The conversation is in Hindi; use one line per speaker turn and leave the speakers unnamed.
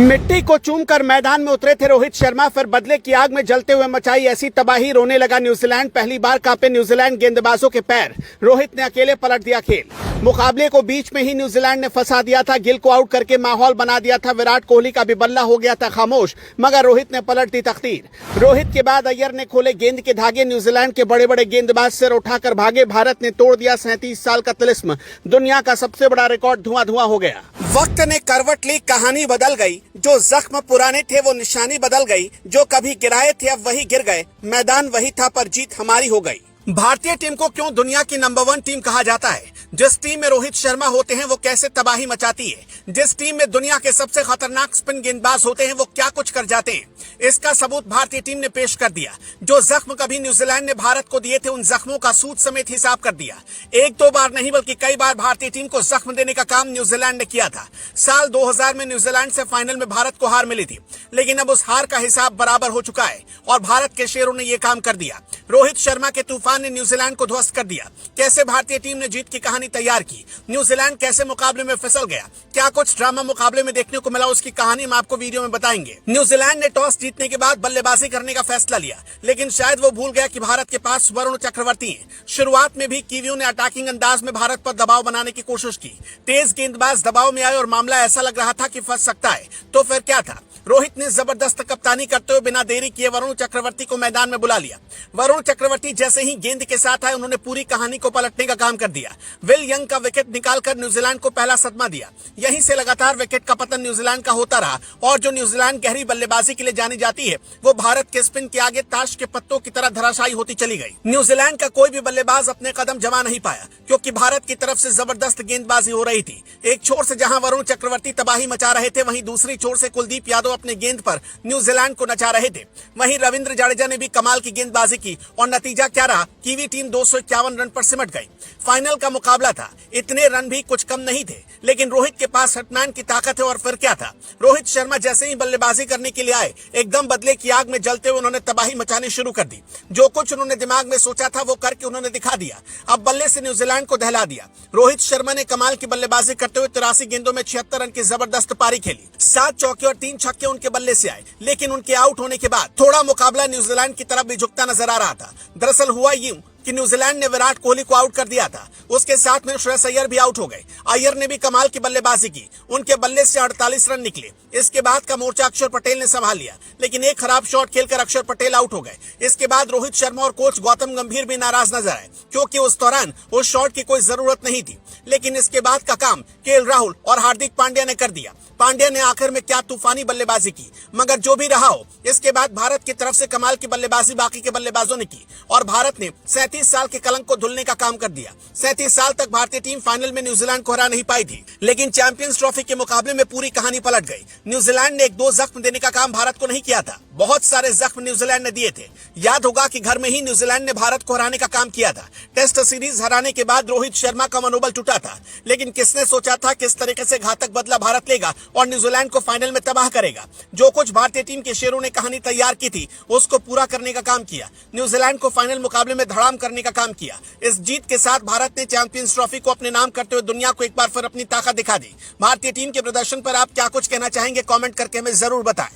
मिट्टी को चूमकर मैदान में उतरे थे रोहित शर्मा, फिर बदले की आग में जलते हुए मचाई ऐसी तबाही, रोने लगा न्यूजीलैंड। पहली बार कांपे न्यूजीलैंड गेंदबाजों के पैर, रोहित ने अकेले पलट दिया खेल। मुकाबले को बीच में ही न्यूजीलैंड ने फंसा दिया था, गिल को आउट करके माहौल बना दिया था। विराट कोहली का भी बल्ला हो गया था खामोश, मगर रोहित ने पलट दी तकदीर। रोहित के बाद अय्यर ने खोले गेंद के धागे, न्यूजीलैंड के बड़े बड़े गेंदबाज सिर उठाकर भागे। भारत ने तोड़ दिया 37 साल का तिलिस्म, दुनिया का सबसे बड़ा रिकॉर्ड धुआं धुआं हो गया। वक्त ने करवट ली, कहानी बदल गई, जो जख्म पुराने थे वो निशानी बदल गई। जो कभी गिराए थे अब वही गिर गए, मैदान वही था पर जीत हमारी हो गई। भारतीय टीम को क्यों दुनिया की नंबर 1 टीम कहा जाता है? जिस टीम में रोहित शर्मा होते हैं वो कैसे तबाही मचाती है, जिस टीम में दुनिया के सबसे खतरनाक स्पिन गेंदबाज होते हैं वो क्या कुछ कर जाते हैं, इसका सबूत भारतीय टीम ने पेश कर दिया। जो जख्म कभी न्यूजीलैंड ने भारत को दिए थे उन जख्मों का सूद समेत हिसाब कर दिया। एक दो बार नहीं बल्कि कई बार भारतीय टीम को जख्म देने का काम न्यूजीलैंड ने किया था। साल 2000 में न्यूजीलैंड से फाइनल में भारत को हार मिली थी, लेकिन अब उस हार का हिसाब बराबर हो चुका है और भारत के शेरों ने यह काम कर दिया। रोहित शर्मा के तूफान ने न्यूजीलैंड को ध्वस्त कर दिया। कैसे भारतीय टीम ने जीत की कहानी तैयार की, न्यूजीलैंड कैसे मुकाबले में फिसल गया, क्या कुछ ड्रामा मुकाबले में देखने को मिला, उसकी कहानी हम आपको वीडियो में बताएंगे। न्यूजीलैंड ने टॉस जीतने के बाद बल्लेबाजी करने का फैसला लिया, लेकिन शायद वो भूल गया कि भारत के पास वरुण चक्रवर्ती हैं। शुरुआत में भी कीवियों ने अटैकिंग अंदाज में भारत पर दबाव बनाने की कोशिश की। तेज गेंदबाज दबाव में आए और मामला ऐसा लग रहा था कि फंस सकता है। तो फिर क्या था? रोहित ने जबरदस्त कप्तानी करते हुए बिना देरी किए वरुण चक्रवर्ती को मैदान में बुला लिया। वरुण चक्रवर्ती जैसे ही गेंद के साथ आए उन्होंने पूरी कहानी को पलटने का काम कर दिया। विल यंग का विकेट निकालकर न्यूजीलैंड को पहला सदमा दिया। यहीं से लगातार विकेट का पतन न्यूजीलैंड का होता रहा और जो न्यूजीलैंड गहरी बल्लेबाजी के लिए जानी जाती है वो भारत के स्पिन के आगे ताश के पत्तों की तरह धराशायी होती चली गई। न्यूजीलैंड का कोई भी बल्लेबाज अपने कदम जमा नहीं पाया, क्योंकि भारत की तरफ से जबरदस्त गेंदबाजी हो रही थी। एक छोर से जहां वरुण चक्रवर्ती तबाही मचा रहे थे, वहीं दूसरी छोर से कुलदीप यादव अपने गेंद पर न्यूजीलैंड को नचा रहे थे। वहीं रविंद्र जडेजा ने भी कमाल की गेंदबाजी की और नतीजा क्या रहा? कीवी टीम 251 रन पर सिमट गई। फाइनल का मुकाबला था, इतने रन भी कुछ कम नहीं थे, लेकिन रोहित के पास हिटमैन की ताकत है। और फिर क्या था? रोहित शर्मा जैसे ही बल्लेबाजी करने के लिए आए, एकदम बदले की आग में जलते हुए उन्होंने तबाही मचानी शुरू कर दी। जो कुछ उन्होंने दिमाग में सोचा था वो करके उन्होंने दिखा दिया। अब बल्ले से न्यूजीलैंड को दहला दिया। रोहित शर्मा ने कमाल की बल्लेबाजी करते हुए 83 गेंदों में 76 रन की जबरदस्त पारी खेली। 7 चौके और 3 छक्के उनके बल्ले से आए, लेकिन उनके आउट होने के बाद थोड़ा मुकाबला न्यूजीलैंड की तरफ भी झुकता नजर आ रहा था। दरअसल हुआ यूं कि न्यूजीलैंड ने विराट कोहली को आउट कर दिया था, उसके साथ में श्रेयस अय्यर भी आउट हो गए। अय्यर ने भी कमाल की बल्लेबाजी की, उनके बल्ले से 48 रन निकले। इसके बाद का मोर्चा अक्षर पटेल ने संभाल लिया, लेकिन एक खराब शॉट खेलकर अक्षर पटेल आउट हो गए। इसके बाद रोहित शर्मा और कोच गौतम गंभीर भी नाराज नजर आए, क्योंकि उस दौरान उस शॉट की कोई जरूरत नहीं थी। लेकिन इसके बाद का काम केएल राहुल और हार्दिक पांड्या ने कर दिया। पांड्या ने आखिर में क्या तूफानी बल्लेबाजी की, मगर जो भी रहा हो, इसके बाद भारत की तरफ से कमाल की बल्लेबाजी बाकी के बल्लेबाजों ने की और भारत ने 37 साल के कलंक को धुलने का काम कर दिया। 37 साल तक भारतीय टीम फाइनल में न्यूजीलैंड को हरा नहीं पाई थी, लेकिन चैंपियंस ट्रॉफी के मुकाबले में पूरी कहानी पलट गई। न्यूजीलैंड ने 1-2 जख्म देने का काम भारत को नहीं किया था, बहुत सारे जख्म न्यूजीलैंड ने दिए थे। याद होगा कि घर में ही न्यूजीलैंड ने भारत को हराने का काम किया था। टेस्ट सीरीज हराने के बाद रोहित शर्मा का मनोबल टूटा था, लेकिन किसने सोचा था किस तरीके से घातक बदला भारत लेगा और न्यूजीलैंड को फाइनल में तबाह करेगा। जो कुछ भारतीय टीम के शेरों ने कहानी तैयार की थी उसको पूरा करने का काम किया। न्यूजीलैंड को फाइनल मुकाबले में धड़ाम करने का काम किया। इस जीत के साथ भारत ने चैंपियंस ट्रॉफी को अपने नाम करते हुए दुनिया को एक बार फिर अपनी ताकत दिखा दी। भारतीय टीम के प्रदर्शन पर आप क्या कुछ कहना चाहेंगे? कमेंट करके हमें जरूर बताएं।